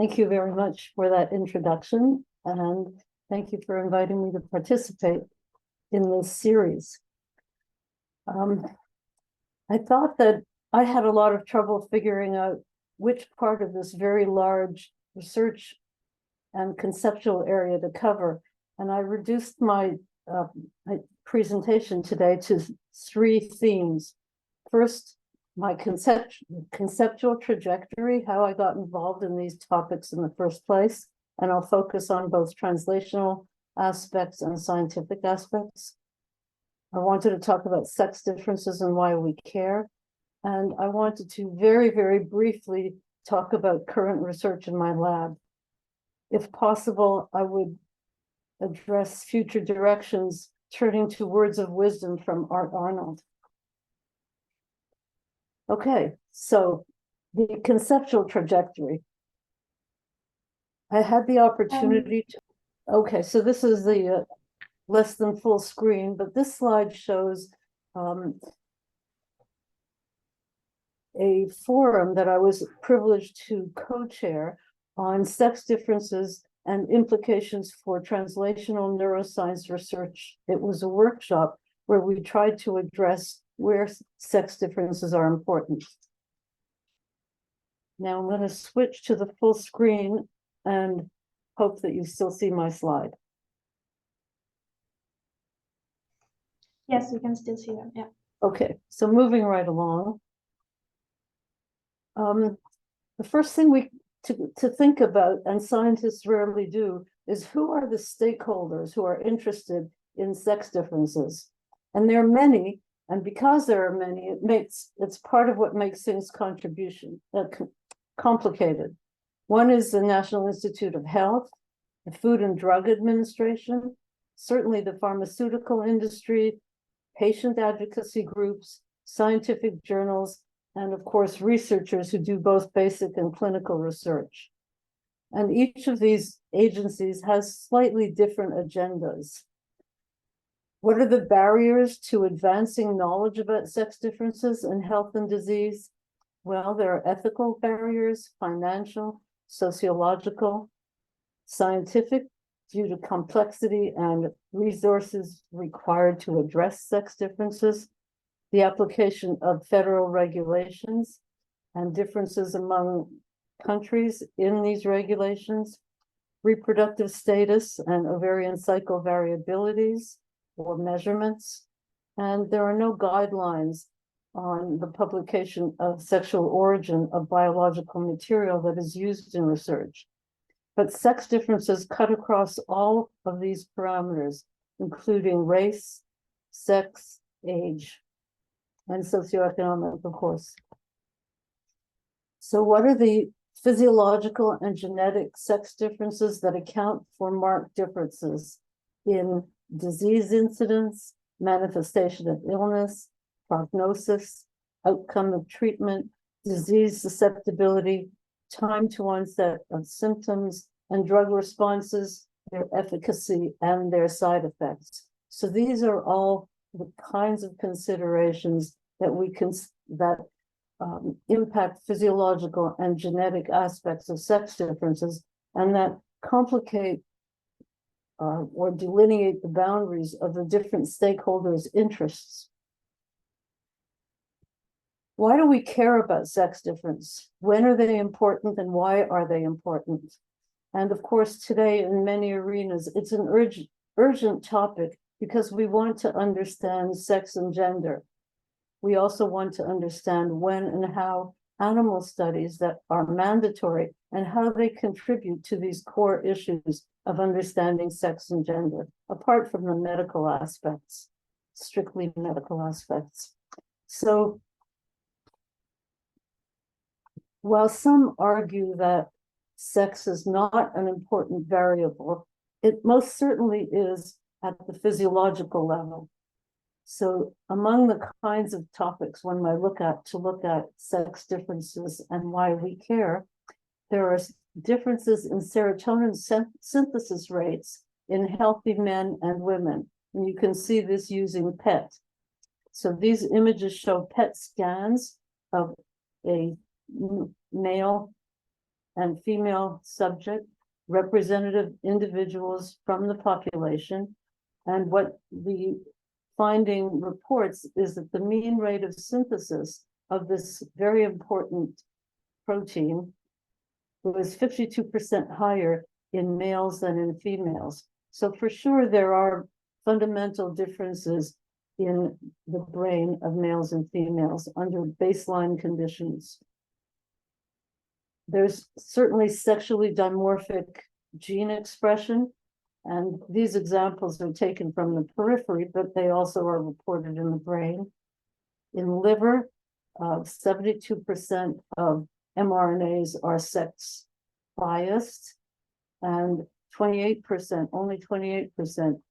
Thank you very much for that introduction, and thank you for inviting me to participate in this series. I thought that I had a lot of trouble figuring out which part of this very large research and conceptual area to cover, and I reduced my presentation today to 3 themes. First, my conceptual trajectory, how I got involved in these topics in the first place, and I'll focus on both translational aspects and scientific aspects. I wanted to talk about sex differences and why we care, and I wanted to very, very briefly talk about current research in my lab. If possible, I would address future directions, turning to words of wisdom from Art Arnold. Okay, so the conceptual trajectory. I had the opportunity to, okay, so this is the less than full screen, but this slide shows a forum that I was privileged to co-chair on sex differences and implications for translational neuroscience research. It was a workshop where we tried to address where sex differences are important. Now I'm going to switch to the full screen and hope that you still see my slide. Yes, we can still see them, yeah. Okay, so moving right along. The first thing to think about, and scientists rarely do, is who are the stakeholders who are interested in sex differences? And there are many, and because there are many, it's part of what makes things complicated. One is the National Institute of Health, the Food and Drug Administration, certainly the pharmaceutical industry, patient advocacy groups, scientific journals, and of course, researchers who do both basic and clinical research. And each of these agencies has slightly different agendas. What are the barriers to advancing knowledge about sex differences in health and disease? Well, there are ethical barriers, financial, sociological, scientific, due to complexity and resources required to address sex differences, the application of federal regulations and differences among countries in these regulations, reproductive status and ovarian cycle variabilities or measurements, and there are no guidelines on the publication of sexual origin of biological material that is used in research. But sex differences cut across all of these parameters, including race, sex, age, and socioeconomic, of course. So what are the physiological and genetic sex differences that account for marked differences in disease incidence, manifestation of illness, prognosis, outcome of treatment, disease susceptibility, time to onset of symptoms, and drug responses, their efficacy, and their side effects? So these are all the kinds of considerations that impact physiological and genetic aspects of sex differences, and that complicate or delineate the boundaries of the different stakeholders' interests. Why do we care about sex difference? When are they important, and why are they important? And of course, today in many arenas, it's an urgent topic because we want to understand sex and gender. We also want to understand when and how animal studies that are mandatory and how they contribute to these core issues of understanding sex and gender, apart from the medical aspects, strictly medical aspects. So, while some argue that sex is not an important variable, it most certainly is at the physiological level. So among the kinds of topics one might look at sex differences and why we care, there are differences in serotonin synthesis rates in healthy men and women. And you can see this using PET. So these images show PET scans of a male and female subject, representative individuals from the population. And what the finding reports is that the mean rate of synthesis of this very important protein was 52% higher in males than in females. So for sure, there are fundamental differences in the brain of males and females under baseline conditions. There's certainly sexually dimorphic gene expression, and these examples are taken from the periphery, but they also are reported in the brain. In liver, 72% of mRNAs are sex biased, and 28%, only 28%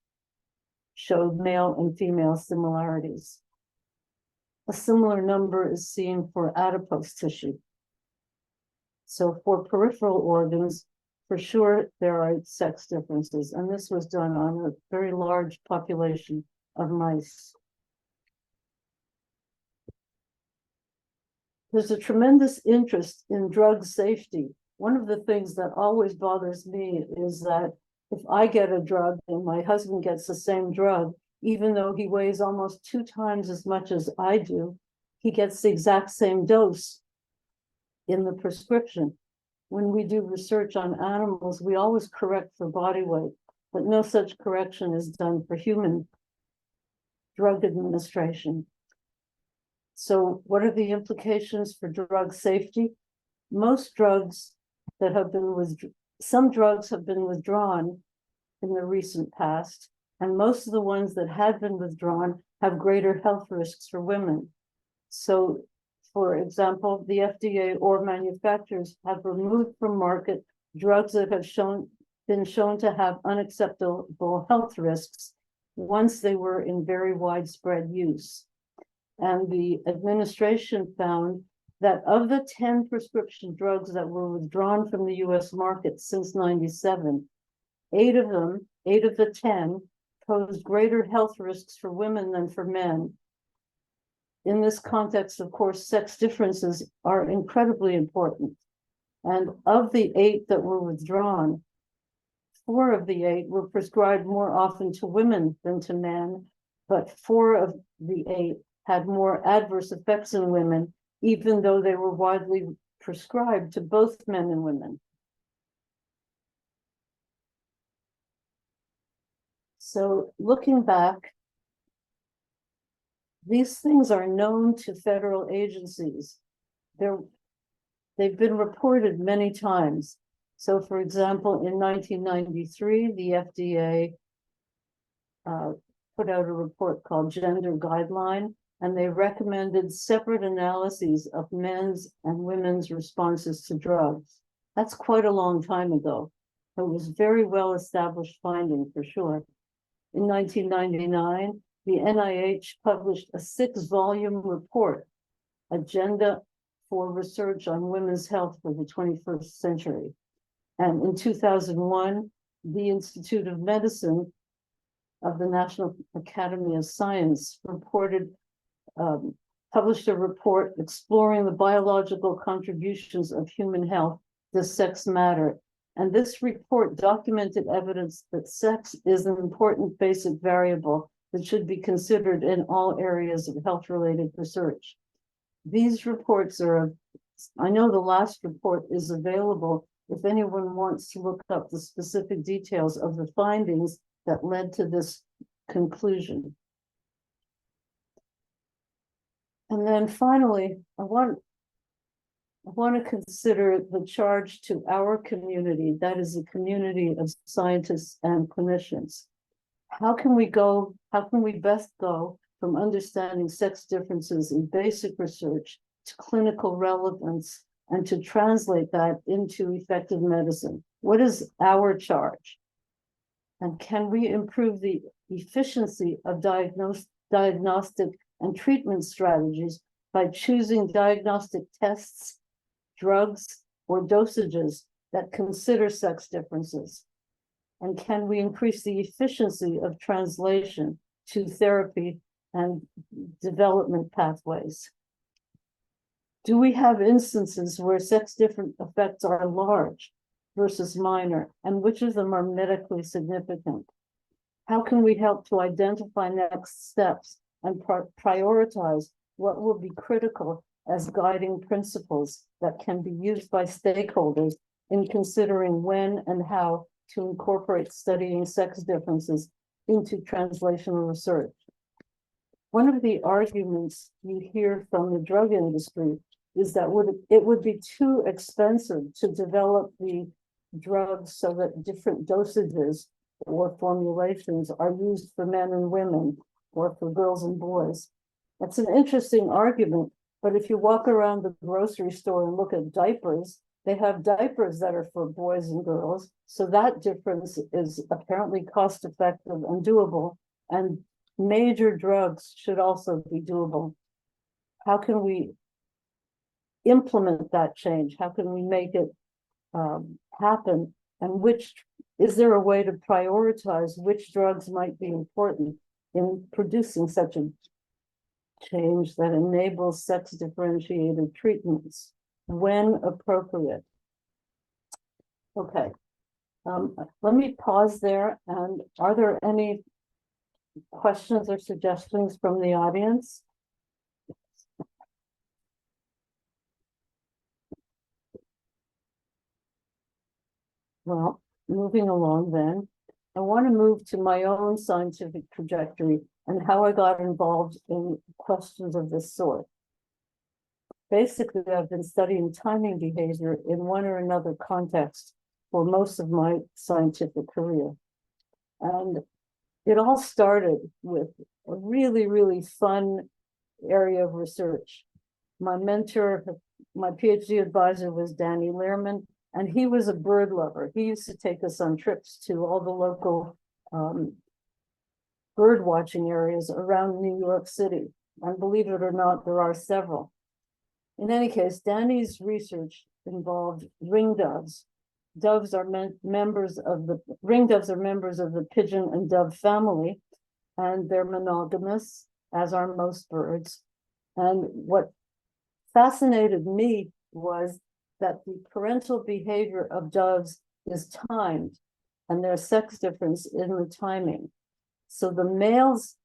showed male and female similarities. A similar number is seen for adipose tissue. So for peripheral organs, for sure, there are sex differences, and this was done on a very large population of mice. There's a tremendous interest in drug safety. One of the things that always bothers me is that if I get a drug and my husband gets the same drug, even though he weighs almost 2 times as much as I do, he gets the exact same dose in the prescription. When we do research on animals, we always correct for body weight, but no such correction is done for human drug administration. So what are the implications for drug safety? Most drugs that have been some drugs have been withdrawn in the recent past, and most of the ones that had been withdrawn have greater health risks for women. So, for example, the FDA or manufacturers have removed from market drugs that have been shown to have unacceptable health risks once they were in very widespread use. And the administration found that of the 10 prescription drugs that were withdrawn from the US market since 97, 8 of the 10 posed greater health risks for women than for men. In this context, of course, sex differences are incredibly important. And of the 8 that were withdrawn, 4 of the 8 were prescribed more often to women than to men, but 4 of the 8 had more adverse effects in women, even though they were widely prescribed to both men and women. So looking back, these things are known to federal agencies. They've been reported many times. So for example, in 1993, the FDA put out a report called Gender Guideline, and they recommended separate analyses of men's and women's responses to drugs. That's quite a long time ago. It was very well-established finding for sure. In 1999, the NIH published a 6-volume report, Agenda for Research on Women's Health for the 21st Century. And in 2001, the Institute of Medicine of the National Academy of Science published a report exploring the biological contributions of human health to sex matter. And this report documented evidence that sex is an important basic variable that should be considered in all areas of health-related research. These reports I know the last report is available if anyone wants to look up the specific details of the findings that led to this conclusion. And then finally, I want to consider the charge to our community, that is a community of scientists and clinicians. How can we best go from understanding sex differences in basic research to clinical relevance and to translate that into effective medicine? What is our charge? And can we improve the efficiency of diagnostic and treatment strategies by choosing diagnostic tests, drugs, or dosages that consider sex differences? And can we increase the efficiency of translation to therapy and development pathways? Do we have instances where sex different effects are large versus minor, and which of them are medically significant? How can we help to identify next steps and prioritize what will be critical as guiding principles that can be used by stakeholders in considering when and how to incorporate studying sex differences into translational research? One of the arguments you hear from the drug industry is that it would be too expensive to develop the drugs so that different dosages or formulations are used for men and women or for girls and boys. That's an interesting argument, but if you walk around the grocery store and look at diapers, they have diapers that are for boys and girls. So that difference is apparently cost effective and doable, and major drugs should also be doable. How can we implement that change? How can we make it happen? And is there a way to prioritize which drugs might be important in producing such a change that enables sex differentiated treatments when appropriate? Okay, let me pause there. And are there any questions or suggestions from the audience? Well, moving along then, I want to move to my own scientific trajectory and how I got involved in questions of this sort. Basically, I've been studying timing behavior in one or another context for most of my scientific career. And it all started with a really, really fun area of research. My mentor, my PhD advisor was Danny Lehrman, and he was a bird lover. He used to take us on trips to all the local bird watching areas around New York City. And believe it or not, there are several. In any case, Danny's research involved ring doves. Ring doves are members of the pigeon and dove family, and they're monogamous, as are most birds. And what fascinated me was that the parental behavior of doves is timed, and there's sex difference in the timing. So the males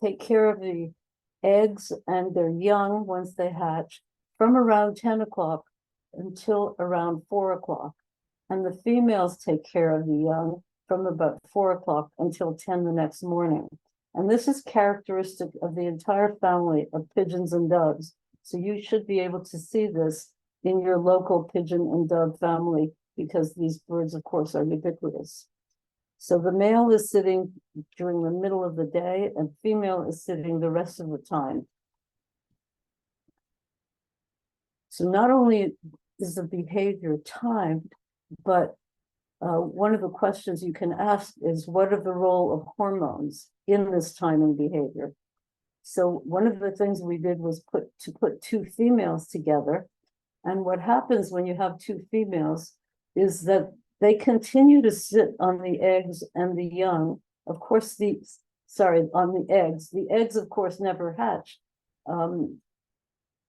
take care of the eggs and their young once they hatch from around 10 o'clock until around 4 o'clock. And the females take care of the young from about 4 o'clock until 10 the next morning. And this is characteristic of the entire family of pigeons and doves. So you should be able to see this in your local pigeon and dove family, because these birds, of course, are ubiquitous. So the male is sitting during the middle of the day and female is sitting the rest of the time. So not only is the behavior timed, but one of the questions you can ask is, what are the role of hormones in this timing behavior? So one of the things we did was put two females together. And what happens when you have two females is that they continue to sit on the eggs and the young. Of course, on the eggs. The eggs, of course, never hatch.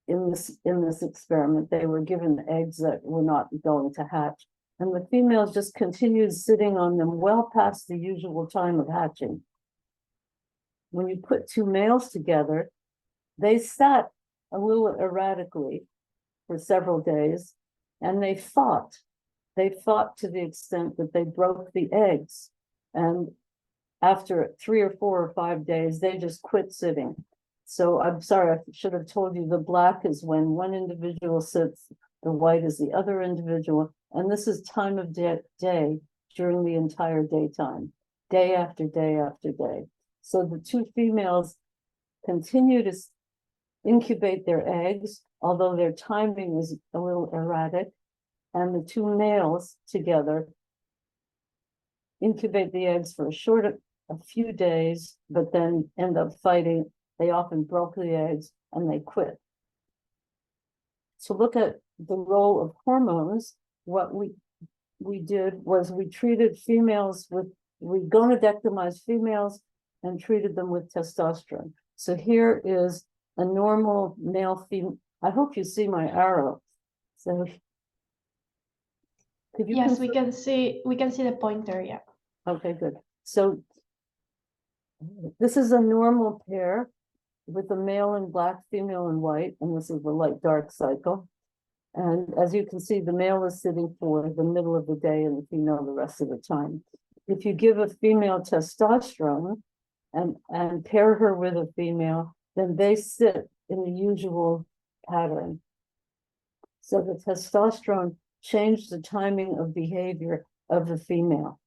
In this experiment, they were given eggs that were not going to hatch. And the females just continued sitting on them well past the usual time of hatching. When you put two males together, they sat a little erratically for several days, and they fought. They fought to the extent that they broke the eggs. And after 3 or 4 or 5 days, they just quit sitting. So I'm sorry, I should have told you the black is when one individual sits, the white is the other individual. And this is time of day during the entire daytime, day after day after day. So the two females continue to incubate their eggs, although their timing is a little erratic. And the two males together incubate the eggs for a few days, but then end up fighting. They often broke the eggs and they quit. To look at the role of hormones, what we did was we treated females we gonadectomized females and treated them with testosterone. So here is a normal male I hope you see my arrow. So could you? Yes, we can see the pointer, yeah. Okay, good. So this is a normal pair with a male in black, female in white, and this is the light dark cycle. And as you can see, the male is sitting for the middle of the day and the female the rest of the time. If you give a female testosterone and pair her with a female, then they sit in the usual pattern. So the testosterone changed the timing of behavior of the female.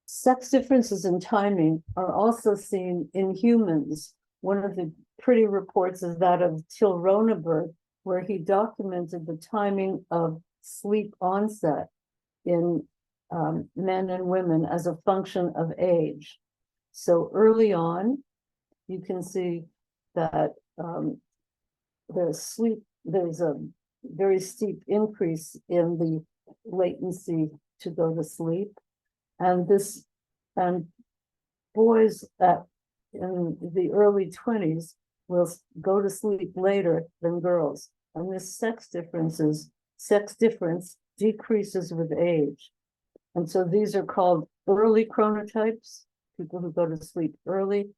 Sex differences in timing are also seen in humans. One of the pretty reports is that of Till Roneberg, where he documented the timing of sleep onset in men and women as a function of age. So early on, you can see that there's a very steep increase in the latency to go to sleep. And boys in the early 20s will go to sleep later than girls. And this sex difference decreases with age. And so these are called early chronotypes, people who go to sleep early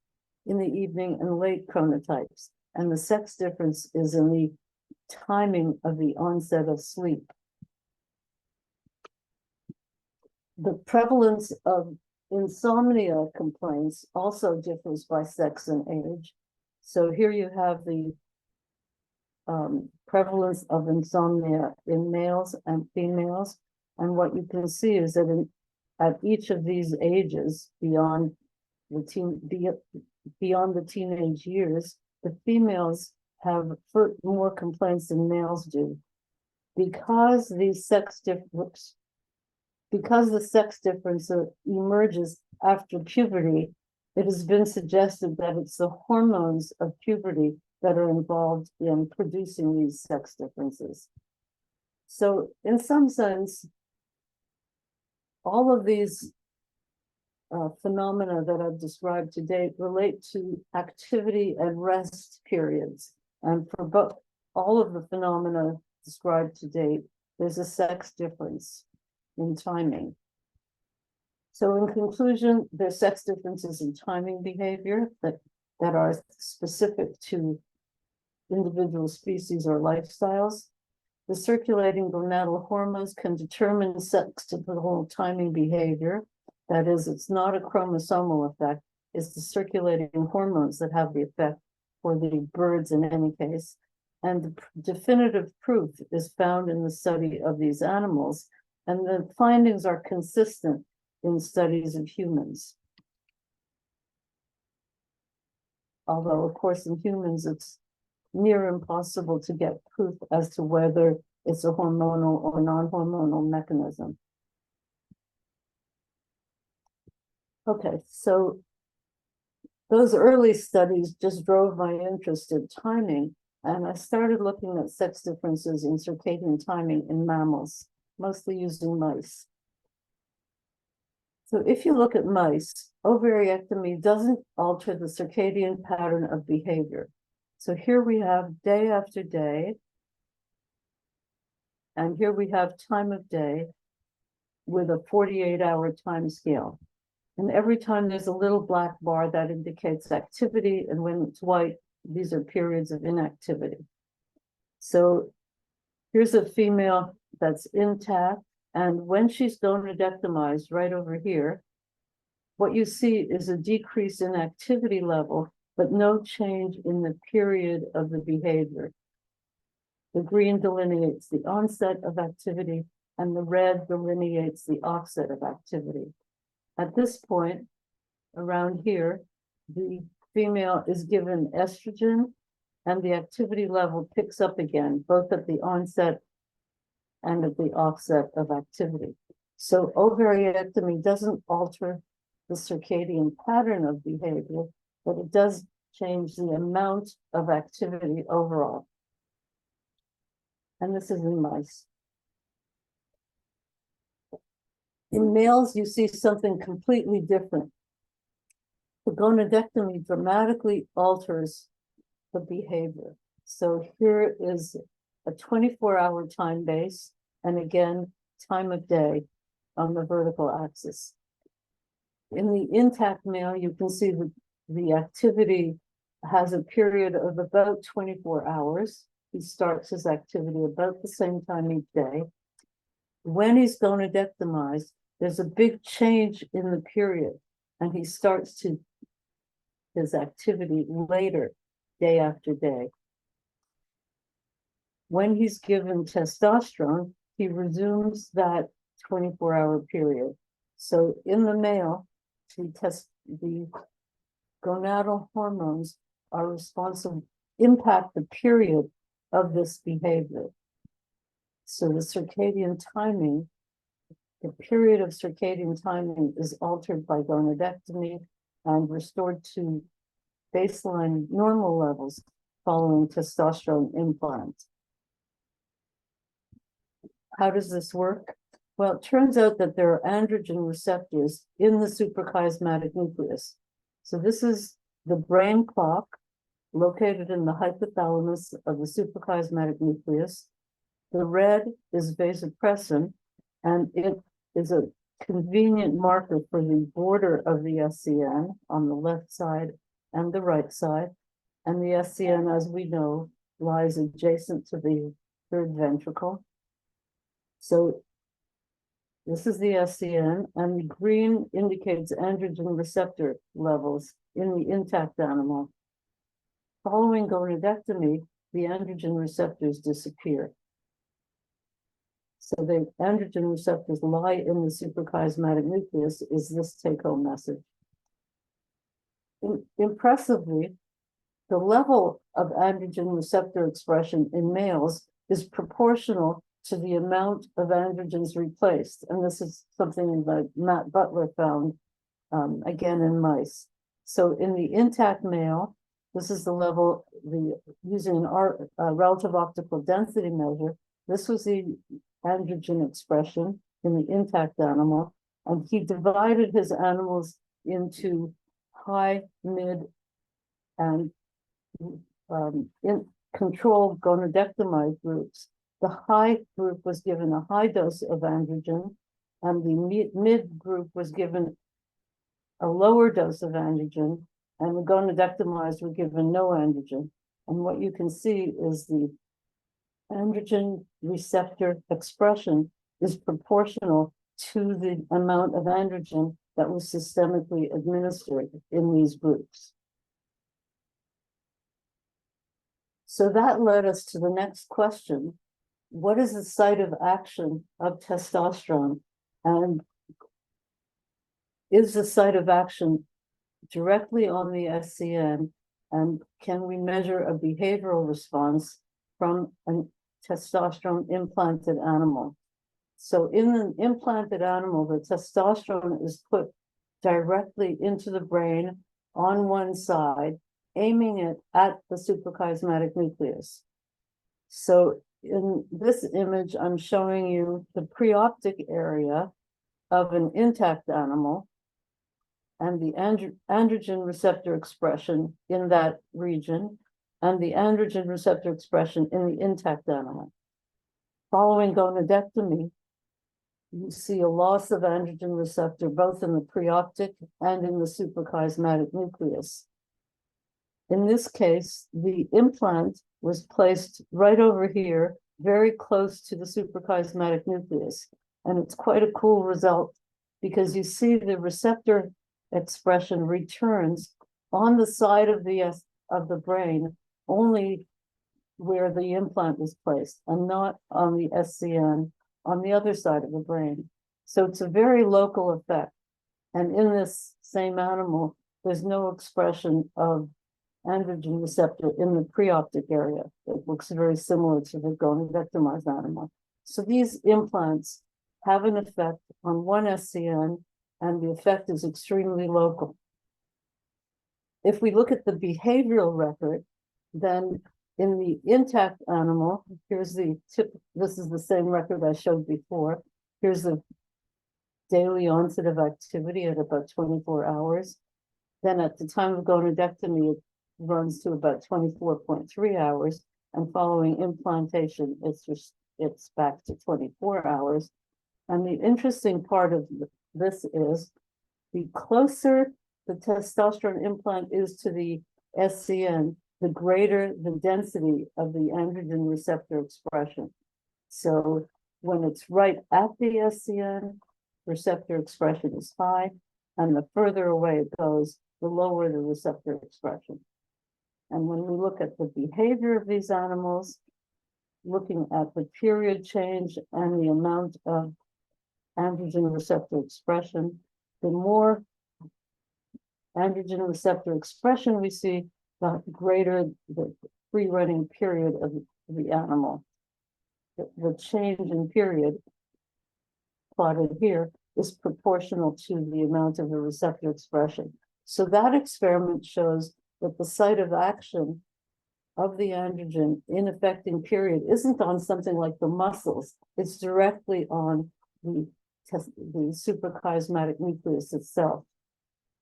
in the evening, and late chronotypes. And the sex difference is in the timing of the onset of sleep. The prevalence of insomnia complaints also differs by sex and age. So here you have the prevalence of insomnia in males and females. And what you can see is that at each of these ages, beyond the teenage years, the females have more complaints than males do. Because the sex difference emerges after puberty, it has been suggested that it's the hormones of puberty that are involved in producing these sex differences. So in some sense, all of these phenomena that I've described today relate to activity and rest periods. And for all of the phenomena described to date, there's a sex difference in timing. So in conclusion, there's sex differences in timing behavior that are specific to individual species or lifestyles. The circulating gonadal hormones can determine sex-typical timing behavior. That is, it's not a chromosomal effect, it's the circulating hormones that have the effect for the birds in any case. And the definitive proof is found in the study of these animals, and the findings are consistent in studies of humans. Although, of course, in humans, it's near impossible to get proof as to whether it's a hormonal or non-hormonal mechanism. Okay, so those early studies just drove my interest in timing, and I started looking at sex differences in circadian timing in mammals, mostly using mice. So if you look at mice, ovariectomy doesn't alter the circadian pattern of behavior. So here we have day after day, and here we have time of day with a 48-hour time scale. And every time there's a little black bar that indicates activity, and when it's white, these are periods of inactivity. So here's a female that's intact, and when she's gonadectomized right over here, what you see is a decrease in activity level, but no change in the period of the behavior. The green delineates the onset of activity, and the red delineates the offset of activity. At this point, around here, the female is given estrogen, and the activity level picks up again, both at the onset and at the offset of activity. So ovariectomy doesn't alter the circadian pattern of behavior, but it does change the amount of activity overall. And this is in mice. In males, you see something completely different. The gonadectomy dramatically alters the behavior. So here is a 24-hour time base, and again, time of day on the vertical axis. In the intact male, you can see that the activity has a period of about 24 hours. He starts his activity about the same time each day. When he's gonadectomized, there's a big change in the period, and he starts his activity later, day after day. When he's given testosterone, he resumes that 24-hour period. So in the male, the gonadal hormones are responsible, impact the period of this behavior. So the circadian timing, the period of circadian timing is altered by gonadectomy and restored to baseline normal levels following testosterone implant. How does this work? Well, it turns out that there are androgen receptors in the suprachiasmatic nucleus. So this is the brain clock located in the hypothalamus of the suprachiasmatic nucleus. The red is vasopressin, and it is a convenient marker for the border of the SCN on the left side and the right side. And the SCN, as we know, lies adjacent to the third ventricle. So this is the SCN, and the green indicates androgen receptor levels in the intact animal. Following gonadectomy, the androgen receptors disappear. So the androgen receptors lie in the suprachiasmatic nucleus is this take-home message. Impressively, the level of androgen receptor expression in males is proportional to the amount of androgens replaced. And this is something that Matt Butler found again in mice. So in the intact male, this is the level, using a relative optical density measure, this was the androgen expression in the intact animal, and he divided his animals into high, mid, and in controlled gonadectomized groups. The high group was given a high dose of androgen, and the mid group was given a lower dose of androgen, and the gonadectomized were given no androgen. And what you can see is the androgen receptor expression is proportional to the amount of androgen that was systemically administered in these groups. So that led us to the next question. What is the site of action of testosterone? And is the site of action directly on the SCN? And can we measure a behavioral response from a testosterone implanted animal? So in an implanted animal, the testosterone is put directly into the brain on one side, aiming it at the suprachiasmatic nucleus. So in this image, I'm showing you the preoptic area of an intact animal and the androgen receptor expression in that region, and the androgen receptor expression in the intact animal. Following gonadectomy, you see a loss of androgen receptor both in the preoptic and in the suprachiasmatic nucleus. In this case, the implant was placed right over here, very close to the suprachiasmatic nucleus. And it's quite a cool result because you see the receptor expression returns on the side of the brain only where the implant was placed and not on the SCN on the other side of the brain. So it's a very local effect. And in this same animal, there's no expression of androgen receptor in the preoptic area. It looks very similar to the gonadectomized animal. So these implants have an effect on one SCN, and the effect is extremely local. If we look at the behavioral record, then in the intact animal, here's the tip. This is the same record I showed before. Here's the daily onset of activity at about 24 hours. Then at the time of gonadectomy, it runs to about 24.3 hours. And following implantation, it's back to 24 hours. And the interesting part of this is the closer the testosterone implant is to the SCN, the greater the density of the androgen receptor expression. So when it's right at the SCN, receptor expression is high, and the further away it goes, the lower the receptor expression. And when we look at the behavior of these animals, looking at the period change and the amount of androgen receptor expression, the more androgen receptor expression we see, the greater the free running period of the animal. The change in period plotted here is proportional to the amount of the receptor expression. So that experiment shows that the site of action of the androgen in affecting period isn't on something like the muscles, it's directly on the suprachiasmatic nucleus itself,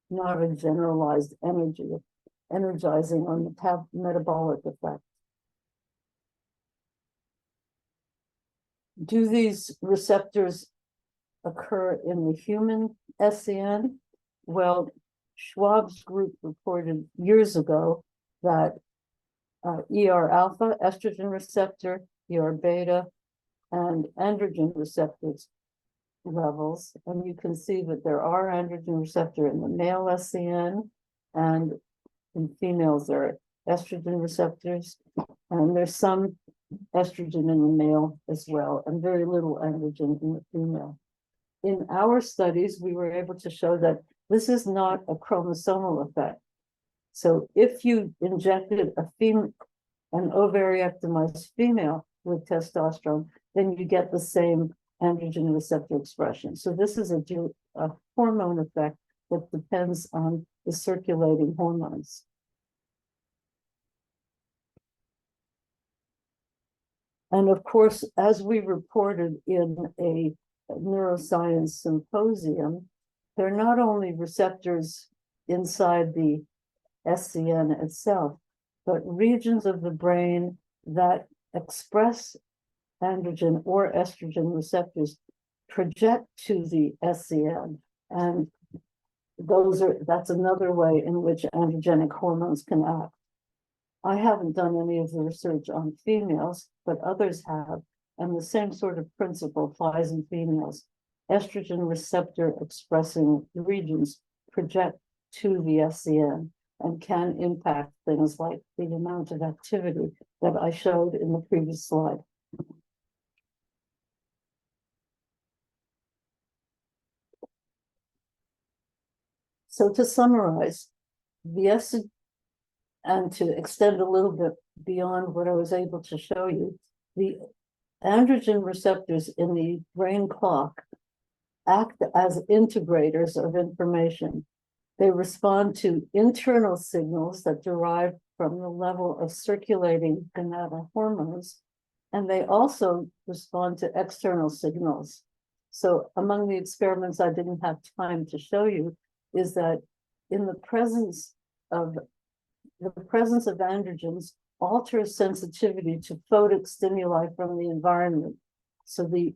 not a generalized energizing or metabolic effect. Do these receptors occur in the human SCN? Well, Schwab's group reported years ago that ER alpha, estrogen receptor, ER beta, and androgen receptors levels. And you can see that there are androgen receptor in the male SCN, and in females there are estrogen receptors, and there's some estrogen in the male as well, and very little androgen in the female. In our studies, we were able to show that this is not a chromosomal effect. So if you injected an ovariectomized female with testosterone, then you get the same androgen receptor expression. So this is a hormone effect that depends on the circulating hormones. And of course, as we reported in a neuroscience symposium, they're not only receptors inside the SCN itself, but regions of the brain that express androgen or estrogen receptors project to the SCN. And that's another way in which androgenic hormones can act. I haven't done any of the research on females, but others have, and the same sort of principle applies in females. Estrogen receptor expressing regions project to the SCN and can impact things like the amount of activity that I showed in the previous slide. So to summarize, and to extend a little bit beyond what I was able to show you, the androgen receptors in the brain clock act as integrators of information. They respond to internal signals that derive from the level of circulating gonadal hormones, and they also respond to external signals. So among the experiments I didn't have time to show you is that in the presence of androgens alters sensitivity to photic stimuli from the environment. So the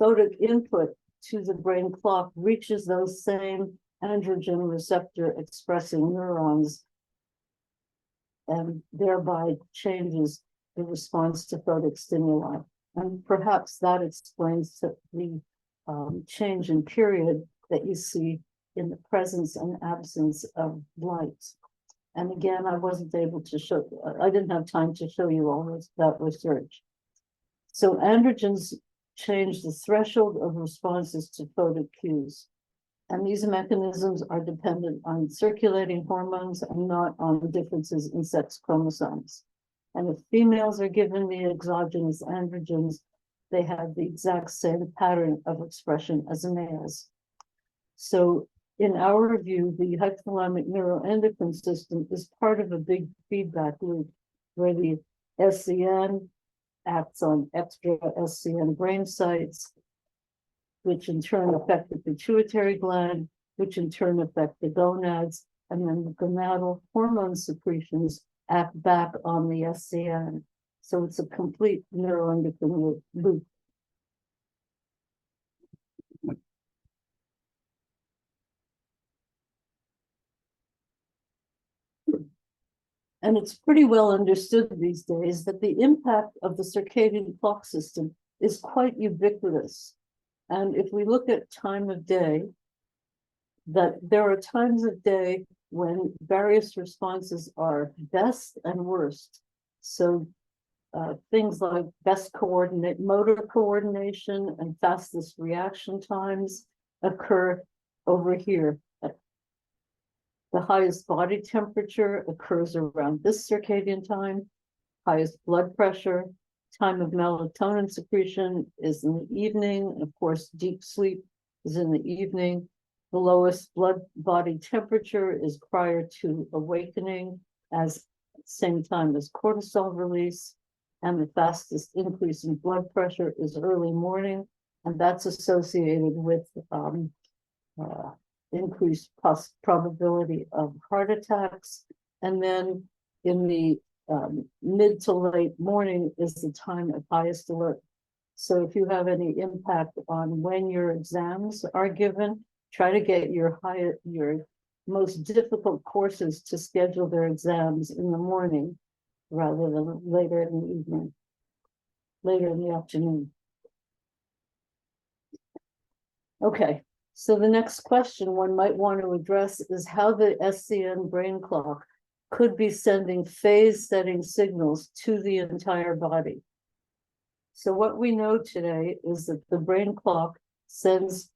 photic input to the brain clock reaches those same androgen receptor expressing neurons and thereby changes the response to photic stimuli. And perhaps that explains the change in period that you see in the presence and absence of light. And again, I wasn't able to show, I didn't have time to show you all that research. So androgens change the threshold of responses to photic cues. And these mechanisms are dependent on circulating hormones and not on differences in sex chromosomes. And if females are given the exogenous androgens, they have the exact same pattern of expression as males. So in our view, the hypothalamic neuroendocrine system is part of a big feedback loop where the SCN acts on extra SCN brain sites, which in turn affect the pituitary gland, which in turn affect the gonads, and then the gonadal hormone secretions act back on the SCN. So it's a complete neuroendocrine loop. And it's pretty well understood these days that the impact of the circadian clock system is quite ubiquitous. And if we look at time of day, that there are times of day when various responses are best and worst. So things like best motor coordination and fastest reaction times occur over here. The highest body temperature occurs around this circadian time. Highest blood pressure, time of melatonin secretion is in the evening. Of course, deep sleep is in the evening. The lowest body temperature is prior to awakening, as same time as cortisol release. And the fastest increase in blood pressure is early morning, and that's associated with increased probability of heart attacks. And then in the mid to late morning is the time of highest alert. So if you have any impact on when your exams are given, try to get your most difficult courses to schedule their exams in the morning rather than later in the evening, later in the afternoon. Okay, so the next question one might want to address is how the SCN brain clock could be sending phase setting signals to the entire body. So what we know today is that the brain clock sends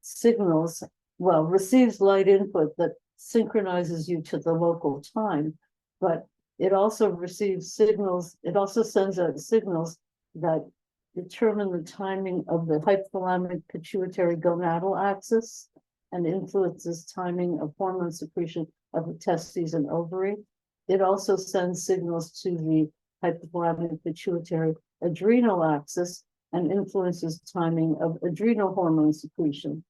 signals, well, receives light input that synchronizes you to the local time, but it also receives signals, it also sends out signals that determine the timing of the hypothalamic pituitary gonadal axis and influences timing of hormone secretion of the testes and ovary. It also sends signals to the hypothalamic pituitary adrenal axis and influences timing of adrenal hormone secretion.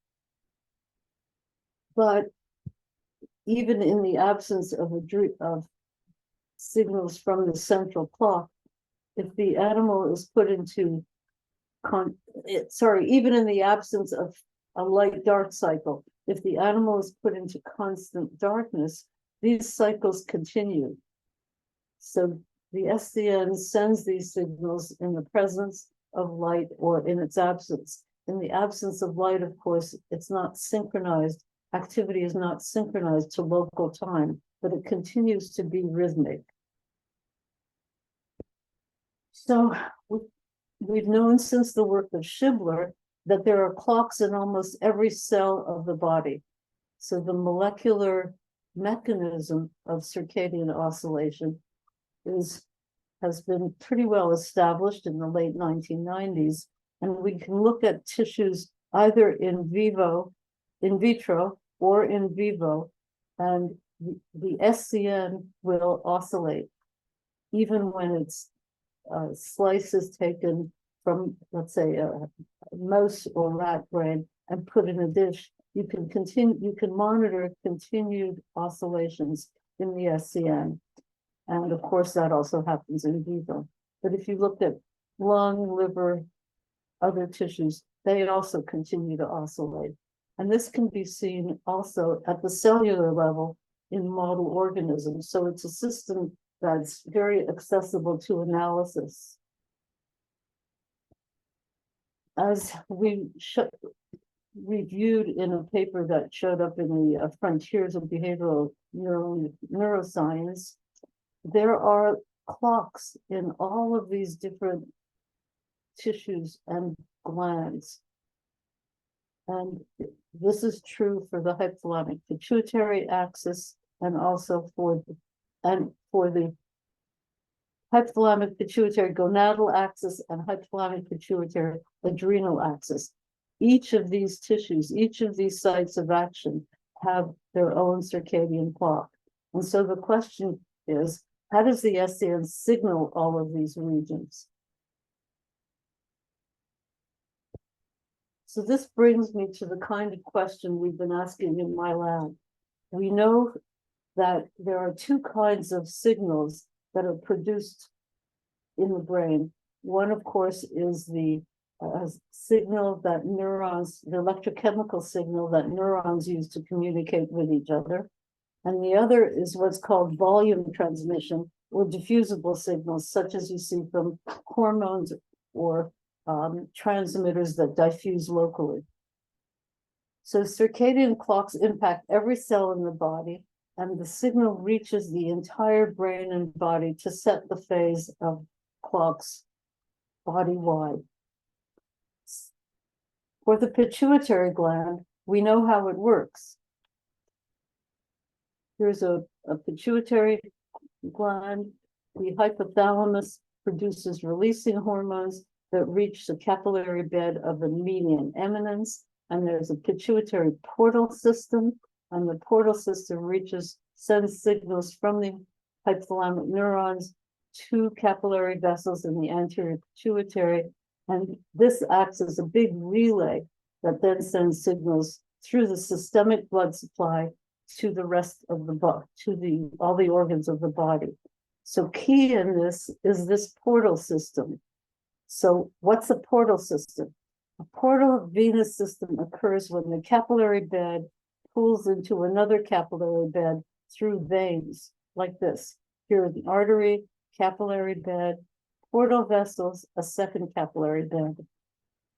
But even in the absence of signals from the central clock, if the animal is put into even in the absence of a light-dark cycle, if the animal is put into constant darkness, these cycles continue. So the SCN sends these signals in the presence of light or in its absence. In the absence of light, of course, it's not synchronized. Activity is not synchronized to local time, but it continues to be rhythmic. So we've known since the work of Shibler that there are clocks in almost every cell of the body. So the molecular mechanism of circadian oscillation has been pretty well established in the late 1990s. And we can look at tissues either in vitro, or in vivo, and the SCN will oscillate even when it's slice is taken from, let's say, a mouse or rat brain and put in a dish. You can monitor continued oscillations in the SCN. And of course, that also happens in vivo. But if you look at lung, liver, other tissues, they also continue to oscillate. And this can be seen also at the cellular level in model organisms. So it's a system that's very accessible to analysis. As we reviewed in a paper that showed up in the Frontiers of Behavioral Neuroscience, there are clocks in all of these different tissues and glands. And this is true for the hypothalamic pituitary axis and also for the hypothalamic pituitary gonadal axis and hypothalamic pituitary adrenal axis. Each of these tissues, each of these sites of action have their own circadian clock. And so the question is, how does the SCN signal all of these regions? So this brings me to the kind of question we've been asking in my lab. We know that there are two kinds of signals that are produced in the brain. One, of course, is the signal that neurons, the electrochemical signal that neurons use to communicate with each other. And the other is what's called volume transmission, or diffusible signals, such as you see from hormones or transmitters that diffuse locally. So circadian clocks impact every cell in the body, and the signal reaches the entire brain and body to set the phase of clocks body-wide. For the pituitary gland, we know how it works. Here's a pituitary gland. The hypothalamus produces releasing hormones that reach the capillary bed of the median eminence, and there's a pituitary portal system, and the portal system sends signals from the hypothalamic neurons to capillary vessels in the anterior pituitary, and this acts as a big relay that then sends signals through the systemic blood supply to the rest of the body, to all the organs of the body. So key in this is this portal system. So what's a portal system? A portal venous system occurs when the capillary bed pulls into another capillary bed through veins like this. Here are the artery, capillary bed, portal vessels, a second capillary bed.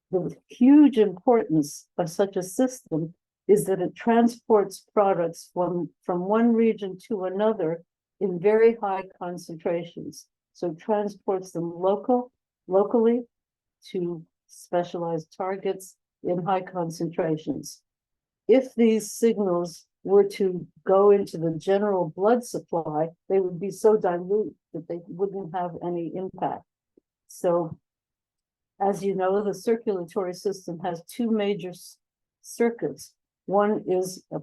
The huge importance of such a system is that it transports products from one region to another in very high concentrations. So it transports them locally to specialized targets in high concentrations. If these signals were to go into the general blood supply, they would be so dilute that they wouldn't have any impact. So, as you know, the circulatory system has two major circuits. One is a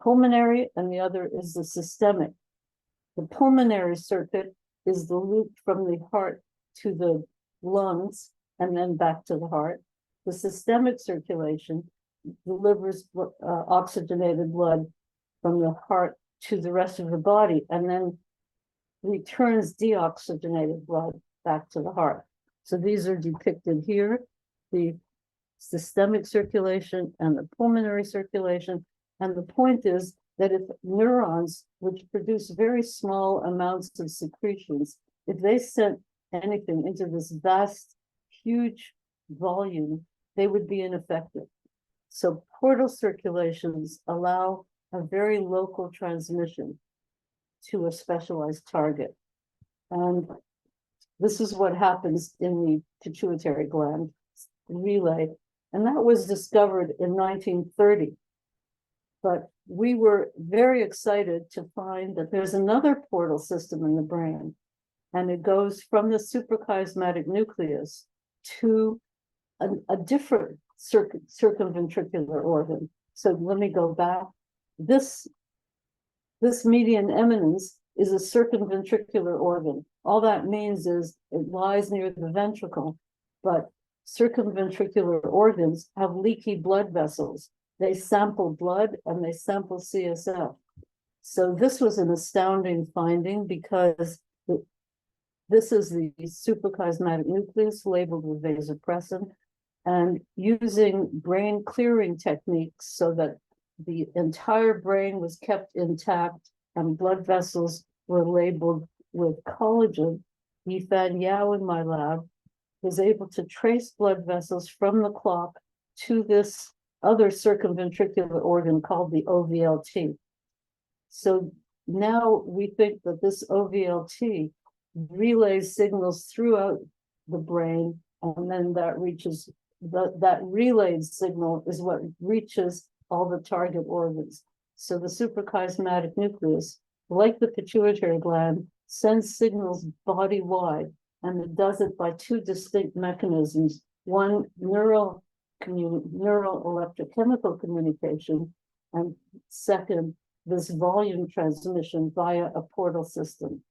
pulmonary and the other is the systemic. The pulmonary circuit is the loop from the heart to the lungs and then back to the heart. The systemic circulation delivers oxygenated blood from the heart to the rest of the body and then returns deoxygenated blood back to the heart. So these are depicted here, the systemic circulation and the pulmonary circulation. And the point is that if neurons, which produce very small amounts of secretions, if they sent anything into this vast, huge volume, they would be ineffective. So portal circulations allow a very local transmission to a specialized target. And this is what happens in the pituitary gland relay. And that was discovered in 1930. But we were very excited to find that there's another portal system in the brain, and it goes from the suprachiasmatic nucleus to a different circumventricular organ. So let me go back. This median eminence is a circumventricular organ. All that means is it lies near the ventricle, but circumventricular organs have leaky blood vessels. They sample blood and they sample CSF. So this was an astounding finding because this is the suprachiasmatic nucleus labeled with vasopressin, and using brain clearing techniques so that the entire brain was kept intact and blood vessels were labeled with collagen, Yifan Yao in my lab was able to trace blood vessels from the clock to this other circumventricular organ called the OVLT. So now we think that this OVLT relays signals throughout the brain, and then that reaches, that relayed signal is what reaches all the target organs. So the suprachiasmatic nucleus, like the pituitary gland, sends signals body-wide, and it does it by two distinct mechanisms. One, neural electrochemical communication, and second, this volume transmission via a portal system.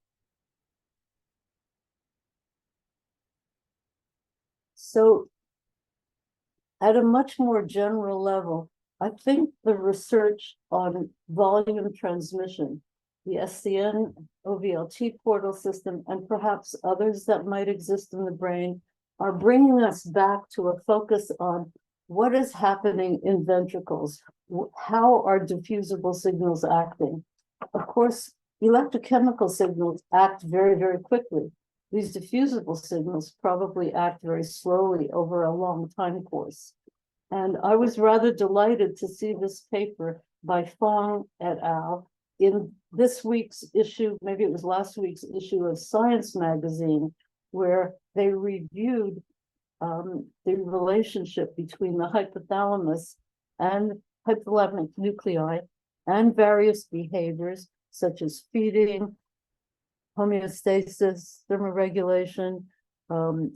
So at a much more general level, I think the research on volume transmission the SCN OVLT portal system, and perhaps others that might exist in the brain, are bringing us back to a focus on what is happening in ventricles. How are diffusible signals acting? Of course, electrochemical signals act very, very quickly. These diffusible signals probably act very slowly over a long time course. And I was rather delighted to see this paper by Fong et al. In this week's issue, maybe it was last week's issue of Science magazine, where they reviewed the relationship between the hypothalamus and hypothalamic nuclei and various behaviors such as feeding, homeostasis, thermoregulation,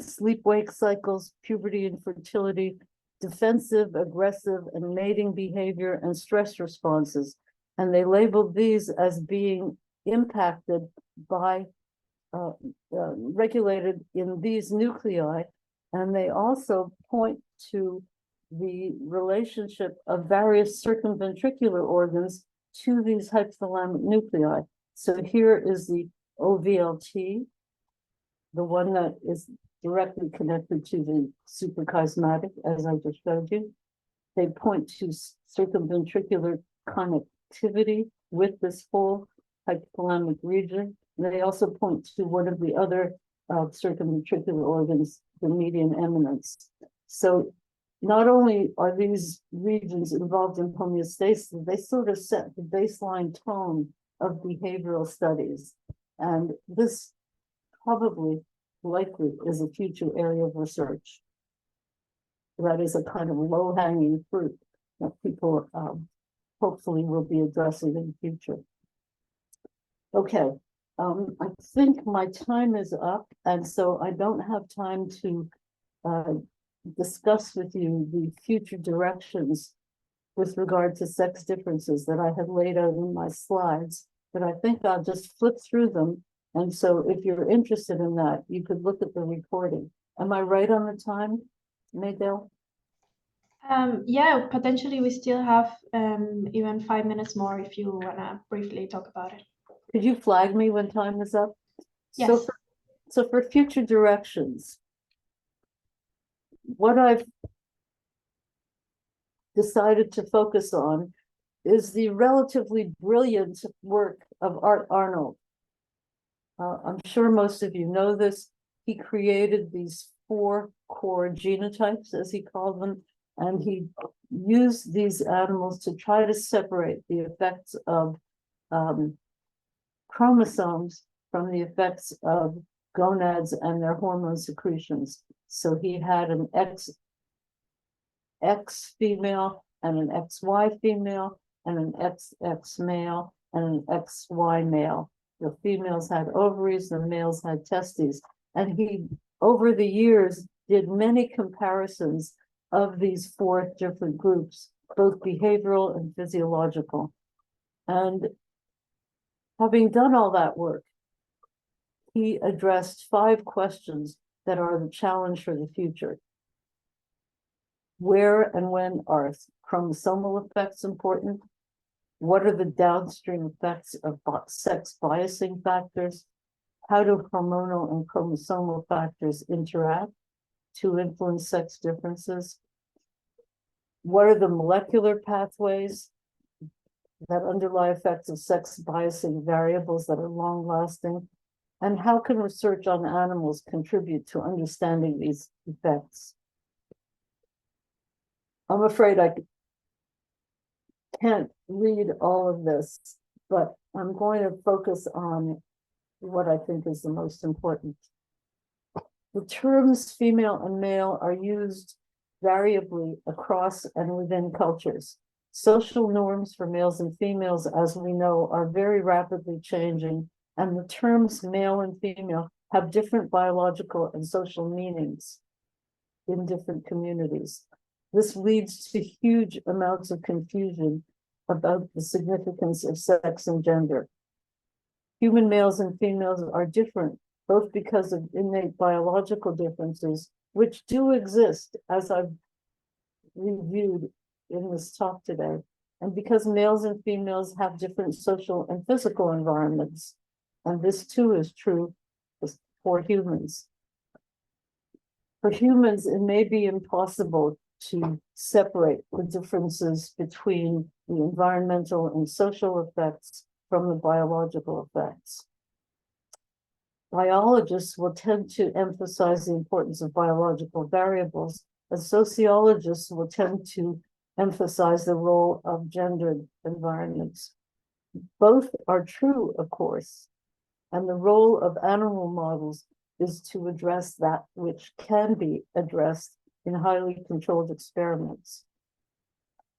sleep-wake cycles, puberty and fertility, defensive, aggressive, and mating behavior, and stress responses. And they labeled these as being impacted by, regulated in these nuclei. And they also point to the relationship of various circumventricular organs to these hypothalamic nuclei. So here is the OVLT, the one that is directly connected to the suprachiasmatic, as I just showed you. They point to circumventricular connectivity with this whole hypothalamic region. They also point to one of the other circumventricular organs, the median eminence. So not only are these regions involved in homeostasis, they sort of set the baseline tone of behavioral studies. And this probably, likely, is a future area of research. That is a kind of low-hanging fruit that people hopefully will be addressing in the future. Okay, I think my time is up, and so I don't have time to discuss with you the future directions with regard to sex differences that I have laid out in my slides, but I think I'll just flip through them. And so if you're interested in that, you could look at the recording. Am I right on the time, Maydale? Yeah, potentially we still have even 5 minutes more if you want to briefly talk about it. Could you flag me when time is up? Yes. So for future directions, what I've decided to focus on is the relatively brilliant work of Art Arnold. I'm sure most of you know this. He created these 4 core genotypes, as he called them, and he used these animals to try to separate the effects of chromosomes from the effects of gonads and their hormone secretions. So he had an XX female and an XY female and an XX male and an XY male. The females had ovaries, the males had testes. And he, over the years, did many comparisons of these 4 different groups, both behavioral and physiological. And having done all that work, he addressed 5 questions that are the challenge for the future. Where and when are chromosomal effects important? What are the downstream effects of sex biasing factors? How do hormonal and chromosomal factors interact to influence sex differences? What are the molecular pathways that underlie effects of sex biasing variables that are long lasting? And how can research on animals contribute to understanding these effects? I'm afraid I can't read all of this, but I'm going to focus on what I think is the most important. The terms female and male are used variably across and within cultures. Social norms for males and females, as we know, are very rapidly changing, and the terms male and female have different biological and social meanings in different communities. This leads to huge amounts of confusion about the significance of sex and gender. Human males and females are different, both because of innate biological differences, which do exist, as I've reviewed in this talk today, And because males and females have different social and physical environments, and this too is true for humans. For humans, it may be impossible to separate the differences between the environmental and social effects from the biological effects. Biologists will tend to emphasize the importance of biological variables, and sociologists will tend to emphasize the role of gendered environments. Both are true, of course, and the role of animal models is to address that which can be addressed in highly controlled experiments.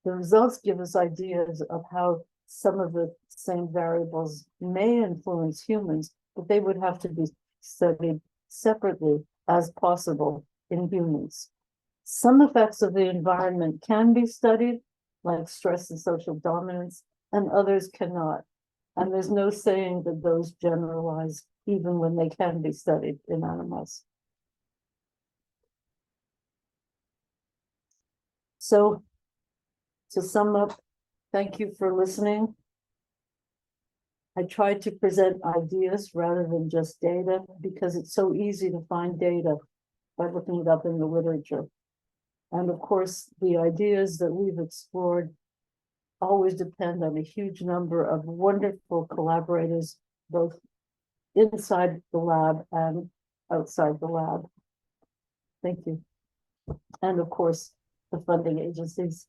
The results give us ideas of how some of the same variables may influence humans, but they would have to be studied separately as possible in humans. Some effects of the environment can be studied, like stress and social dominance, and others cannot. And there's no saying that those generalize even when they can be studied in animals. So, to sum up, thank you for listening. I tried to present ideas rather than just data because it's so easy to find data by looking it up in the literature. And of course, the ideas that we've explored always depend on a huge number of wonderful collaborators, both inside the lab and outside the lab. Thank you. And of course, the funding agencies.